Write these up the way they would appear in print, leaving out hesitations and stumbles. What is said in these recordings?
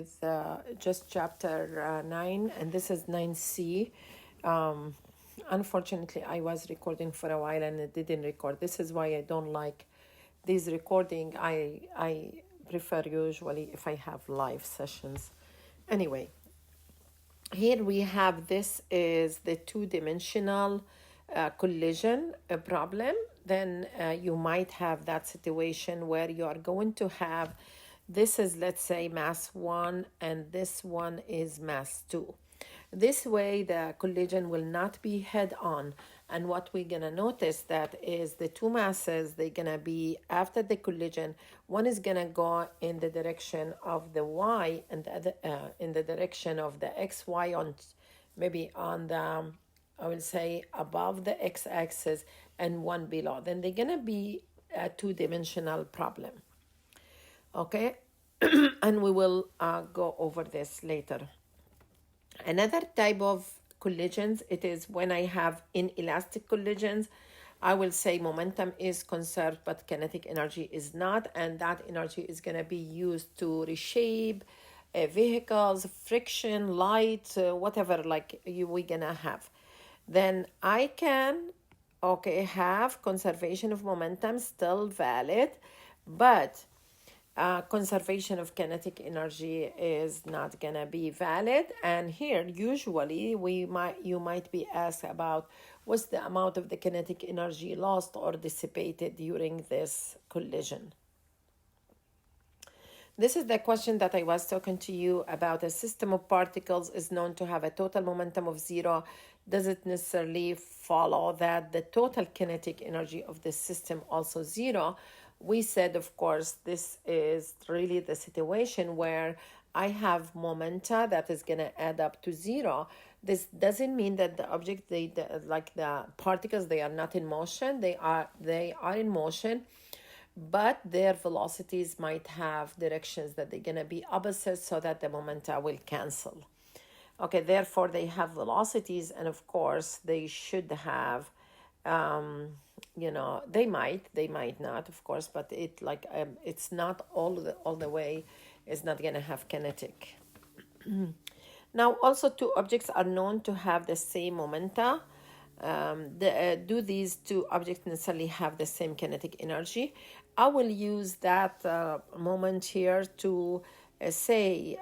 with just chapter 9, and this is 9C. Um, Unfortunately, I was recording for a while and it didn't record. This is why I don't like these recording. I prefer usually if I have live sessions. Anyway, here we have, this is the two-dimensional collision problem. Then you might have that situation where you are going to have, this is, let's say, mass 1 and this one is mass 2. This way the collision will not be head on, and what we're gonna notice that is the two masses, they're gonna be, after the collision, one is gonna go in the direction of the y and the other in the direction of the xy, on maybe on the, I will say, above the x-axis, and one below. Then they're gonna be a two-dimensional problem. Okay. And we will go over this later. Another type of collisions, it is when I have inelastic collisions. I will say momentum is conserved, but kinetic energy is not, and that energy is going to be used to reshape vehicles, friction, light, whatever like we're going to have. Then I can, okay, have conservation of momentum still valid, but conservation of kinetic energy is not gonna be valid. And here usually you might be asked about what's the amount of the kinetic energy lost or dissipated during this collision. This is the question that I was talking to you about. A system of particles is known to have a total momentum of 0. Does it necessarily follow that the total kinetic energy of the system also 0? We said, of course, this is really the situation where I have momenta that is going to add up to 0. This doesn't mean that the object, like the particles, they are not in motion. They are in motion, but their velocities might have directions that they're going to be opposite, so that the momenta will cancel. Okay, therefore they have velocities, and of course they should have, they might not, of course, but it's not all the way, it's not going to have kinetic. Now, also two objects are known to have the same momenta. Do these two objects necessarily have the same kinetic energy? I will use that moment here to say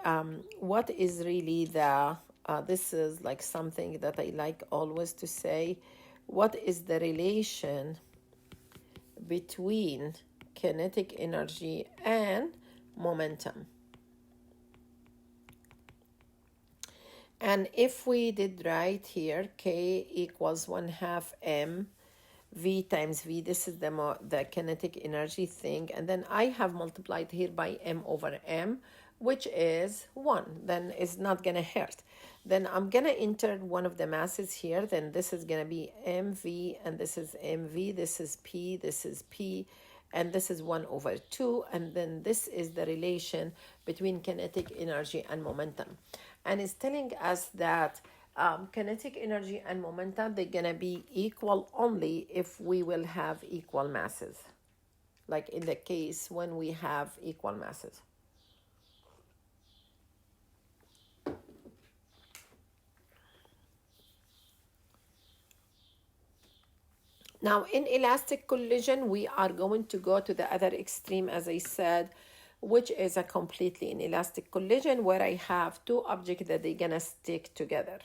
what is really the, this is like something that I like always to say, what is the relation between kinetic energy and momentum? And if we did right here, K equals 1/2 m V times V, this is the kinetic energy thing, and then I have multiplied here by m over m, which is 1, then it's not gonna hurt. Then I'm gonna enter one of the masses here, then this is gonna be mv, and this is mv, this is p, this is p, and this is 1 over 2, and then this is the relation between kinetic energy and momentum. And it's telling us that kinetic energy and momentum, they're gonna be equal only if we will have equal masses, like in the case when we have equal masses. Now, in elastic collision, we are going to go to the other extreme, as I said, which is a completely inelastic collision where I have two objects that they're gonna stick together.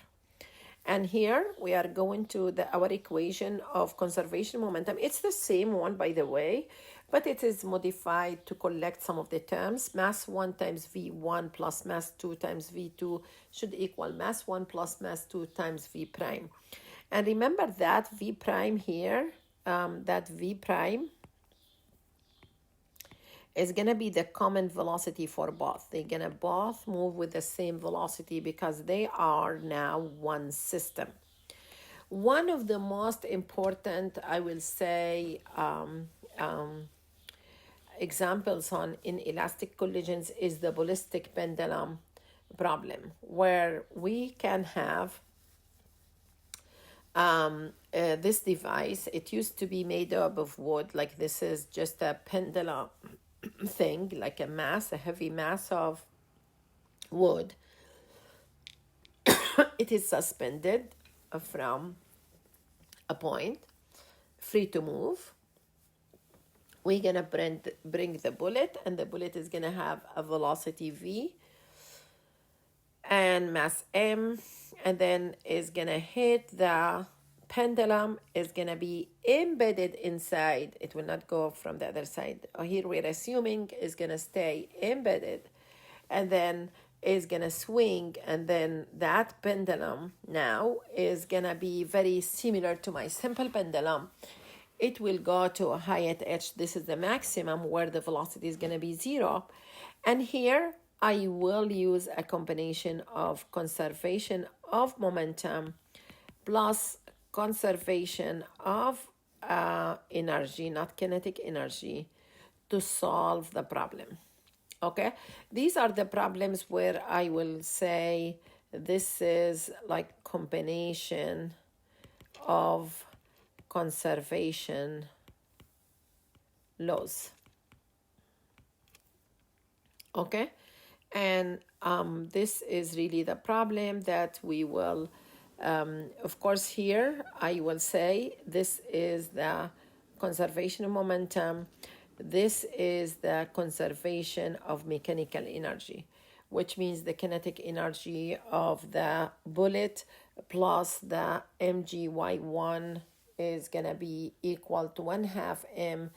And here we are going to our equation of conservation momentum. It's the same one, by the way, but it is modified to collect some of the terms. Mass 1 times V1 plus mass 2 times V2 should equal mass 1 plus mass 2 times V prime. And remember that V prime here, that V prime is going to be the common velocity for both. They're going to both move with the same velocity because they are now one system. One of the most important, I will say, examples on inelastic collisions is the ballistic pendulum problem, where we can have this device. It used to be made up of wood, like this is just a pendulum thing, like a heavy mass of wood, it is suspended from a point, free to move. We're going to bring the bullet, and the bullet is going to have a velocity v and mass m, and then is going to hit the pendulum, is going to be embedded inside. It will not go from the other side. Here we're assuming is going to stay embedded, and then is going to swing, and then that pendulum now is going to be very similar to my simple pendulum. It will go to a high at h. This is the maximum where the velocity is going to be 0. And here I will use a combination of conservation of momentum plus conservation of energy, not kinetic energy, to solve the problem. Okay, these are the problems where I will say this is like combination of conservation laws. Okay, and this is really the problem that we will, of course, here I will say this is the conservation of momentum. This is the conservation of mechanical energy, which means the kinetic energy of the bullet plus the mgy1 is going to be equal to 1/2 m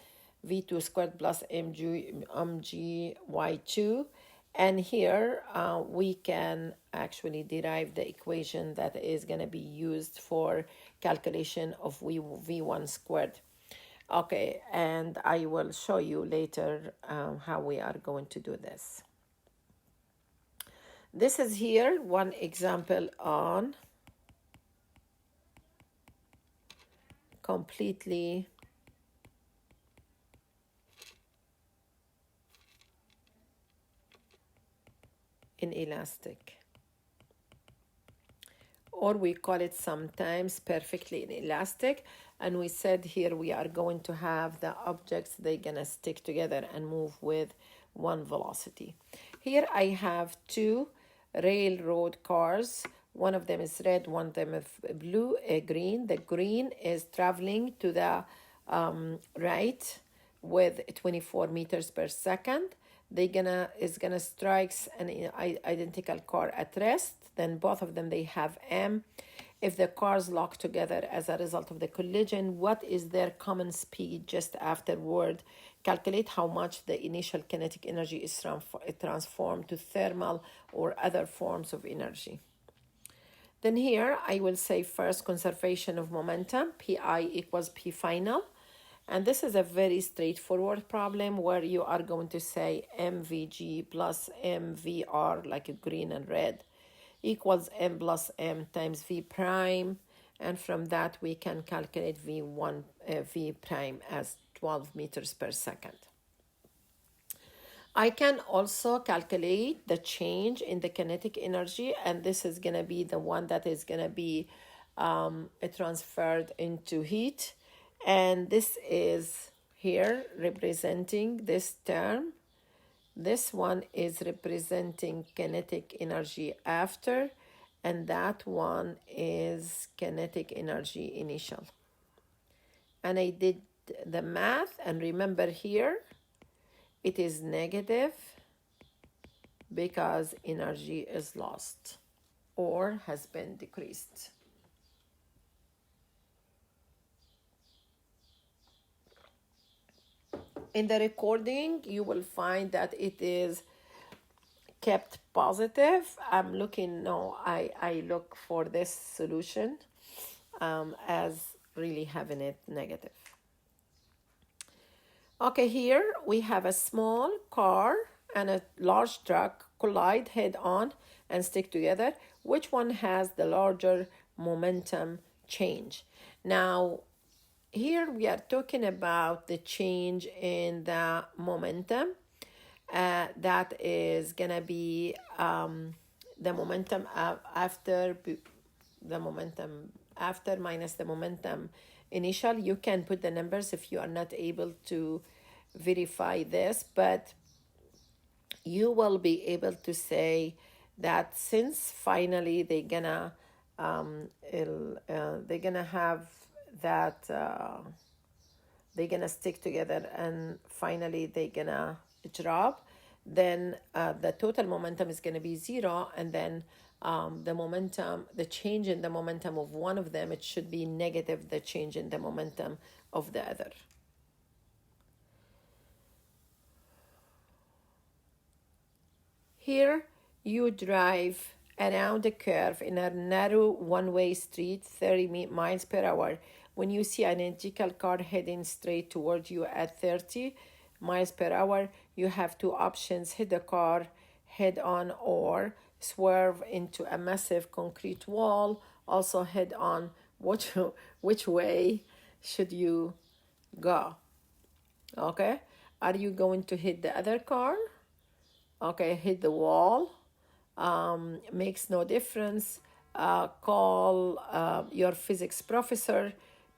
v2 squared plus mgy2. And here we can actually derive the equation that is going to be used for calculation of v1 squared. Okay, and I will show you later how we are going to do this. This is here one example on completely inelastic, or we call it sometimes perfectly inelastic. And we said here we are going to have the objects, they're gonna stick together and move with one velocity. Here I have two railroad cars. One of them is red, one of them is blue, green. The green is traveling to the right with 24 meters per second. Is gonna strikes an identical car at rest. Then both of them, they have m. If the cars lock together as a result of the collision, what is their common speed just afterward? Calculate how much the initial kinetic energy is transformed to thermal or other forms of energy. Then here I will say first conservation of momentum, Pi equals P final. And this is a very straightforward problem where you are going to say mvg plus mvr, like green and red, equals m plus m times v prime. And from that we can calculate v prime as 12 meters per second. I can also calculate the change in the kinetic energy, and this is going to be the one that is going to be transferred into heat. And this is here representing this term. This one is representing kinetic energy after, and that one is kinetic energy initial. And I did the math, and remember here, it is negative because energy is lost or has been decreased. In the recording, you will find that it is kept positive. I'm looking, no, I look for this solution as really having it negative. Okay, here we have a small car and a large truck collide head on and stick together. Which one has the larger momentum change? Now, here we are talking about the change in the momentum. That is going to be the momentum after minus the momentum initial. You can put the numbers if you are not able to verify this, but you will be able to say that since finally they're gonna have that they're gonna stick together and finally they're gonna drop, then the total momentum is gonna be zero, and then the change in the momentum of one of them, it should be negative the change in the momentum of the other. Here you drive around a curve in a narrow one-way street 30 miles per hour. When you see an identical car heading straight toward you at 30 miles per hour, you have two options: hit the car head on or swerve into a massive concrete wall. Also head on. Which way should you go? Okay, are you going to hit the other car? Okay, hit the wall. Makes no difference. Call your physics professor,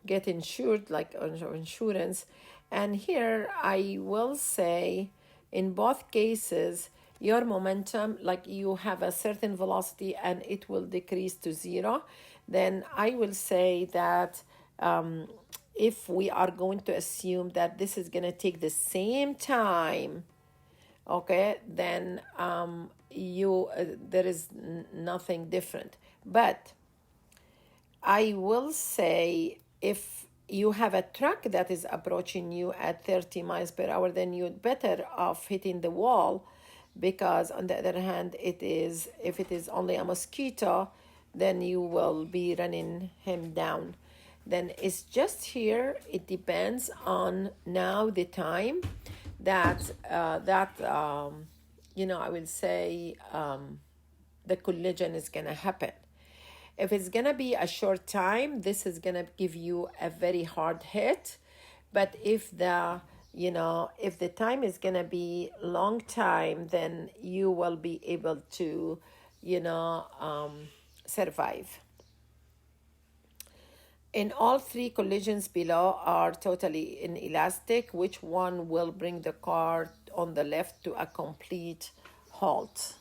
get insured, like insurance. And here I will say, in both cases, your momentum, like you have a certain velocity and it will decrease to zero. Then I will say that if we are going to assume that this is going to take the same time, okay, then there is nothing different. But I will say, if you have a truck that is approaching you at 30 miles per hour, then you're better off hitting the wall, because on the other hand, if it is only a mosquito, then you will be running him down. Then it's just here, it depends on now the time that I will say the collision is going to happen. If it's going to be a short time, this is going to give you a very hard hit. But if the time is going to be long time, then you will be able to survive. In all three collisions below are totally inelastic. Which one will bring the car on the left to a complete halt?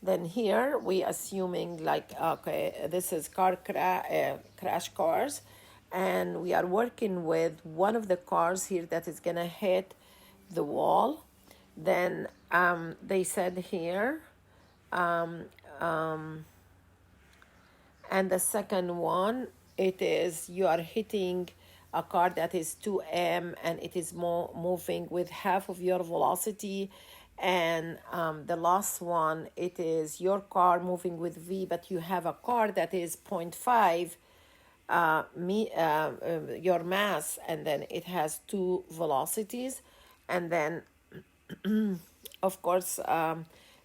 Then here we assuming, like, okay, this is crash cars, and we are working with one of the cars here that is gonna hit the wall. Then they said here, and the second one, it is you are hitting a car that is 2m and it is moving with half of your velocity. And the last one, it is your car moving with v, but you have a car that is 0.5 your mass, and then it has two velocities. And then of course,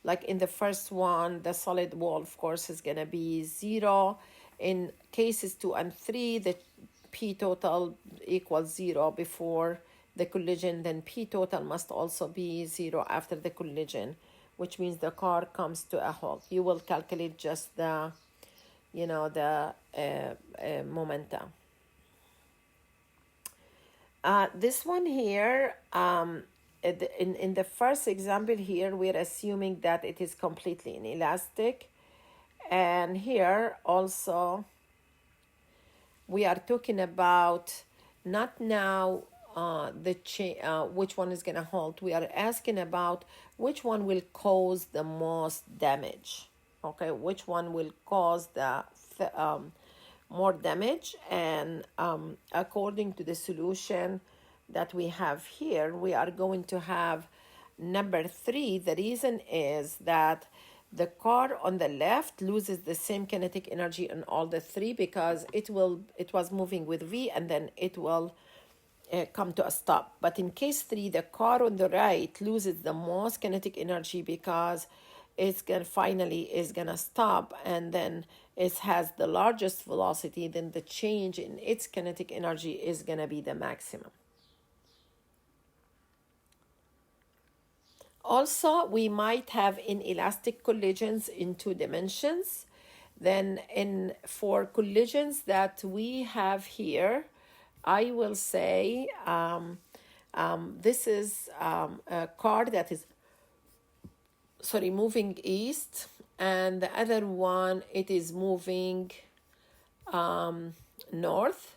like in the first one, the solid wall, of course, is going to be zero. In cases 2 and 3, the P total equals zero before the collision. Then P total must also be zero after the collision, which means the car comes to a halt. You will calculate just the momentum. This one here, in the first example here, we're assuming that it is completely inelastic. And here also, we are talking about not now which one is going to halt. We are asking about which one will cause the most damage. Okay, which one will cause the more damage. And according to the solution that we have here, we are going to have number 3. The reason is that the car on the left loses the same kinetic energy in all the 3, because it was moving with v, and then it will come to a stop. But in case 3, the car on the right loses the most kinetic energy, because it's gonna stop, and then it has the largest velocity. Then the change in its kinetic energy is gonna be the maximum. Also, we might have inelastic collisions in 2 dimensions. Then for collisions that we have here, I will say this is a car that is moving east, and the other one, it is moving north.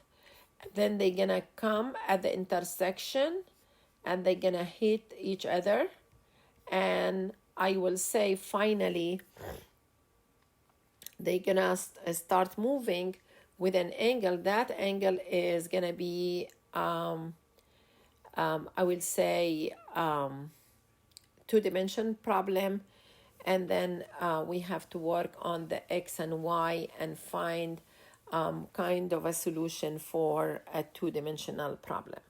Then they're gonna come at the intersection and they're gonna hit each other. And I will say finally they're gonna start moving with an angle. That angle is gonna be I will say two-dimension problem, and then we have to work on the x and y and find kind of a solution for a two-dimensional problem.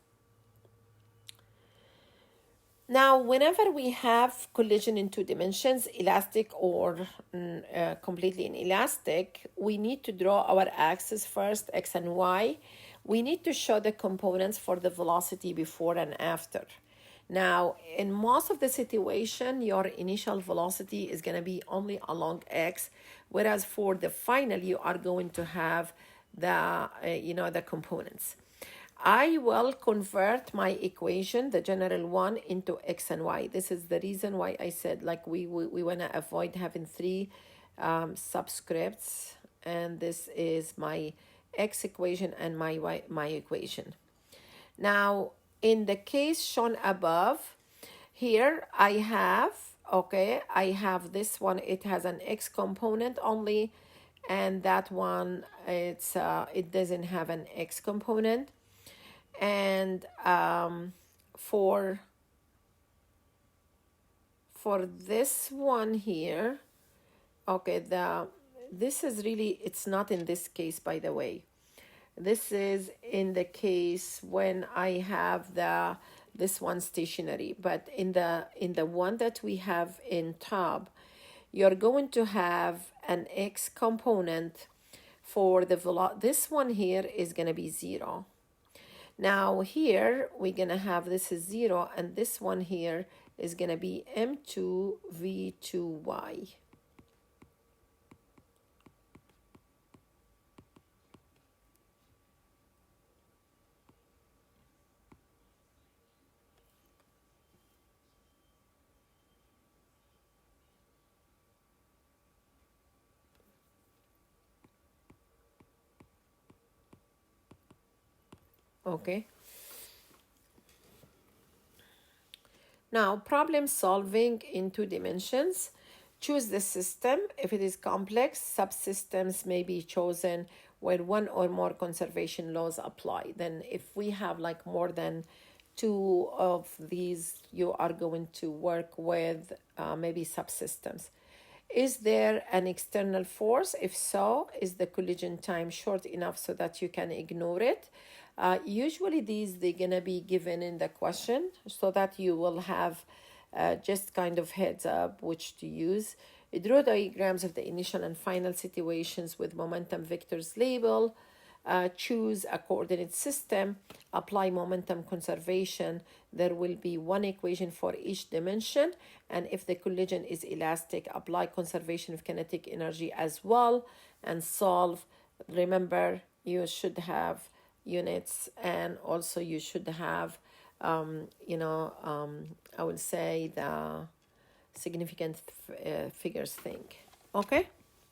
Now, whenever we have collision in two dimensions, elastic or completely inelastic, we need to draw our axes first, x and y. We need to show the components for the velocity before and after. Now, in most of the situation, your initial velocity is going to be only along x, whereas for the final, you are going to have the, the components. I will convert my equation, the general one, into x and y. This is the reason why I said like we want to avoid having three subscripts, and this is my x equation and my equation. Now, in the case shown above, here I have this one, it has an x component only, and that one, it doesn't have an x component. And for this one here, this is really, it's not in this case, by the way. This is in the case when I have this one stationary, but in the one that we have in top, you're going to have an x component for the this one here is going to be 0. Now here we're going to have this is 0, and this one here is going to be m2 v2y. Okay. Now, problem solving in two dimensions. Choose the system. If it is complex, subsystems may be chosen where one or more conservation laws apply. Then if we have like more than two of these, you are going to work with maybe subsystems. Is there an external force? If so, is the collision time short enough so that you can ignore it? Usually they're gonna be given in the question so that you will have just kind of heads up which to use. Draw diagrams of the initial and final situations with momentum vectors label. Choose a coordinate system. Apply momentum conservation. There will be one equation for each dimension, and if the collision is elastic, apply conservation of kinetic energy as well, and solve. Remember, you should have units, and also you should have I would say the significant figures thing. Okay.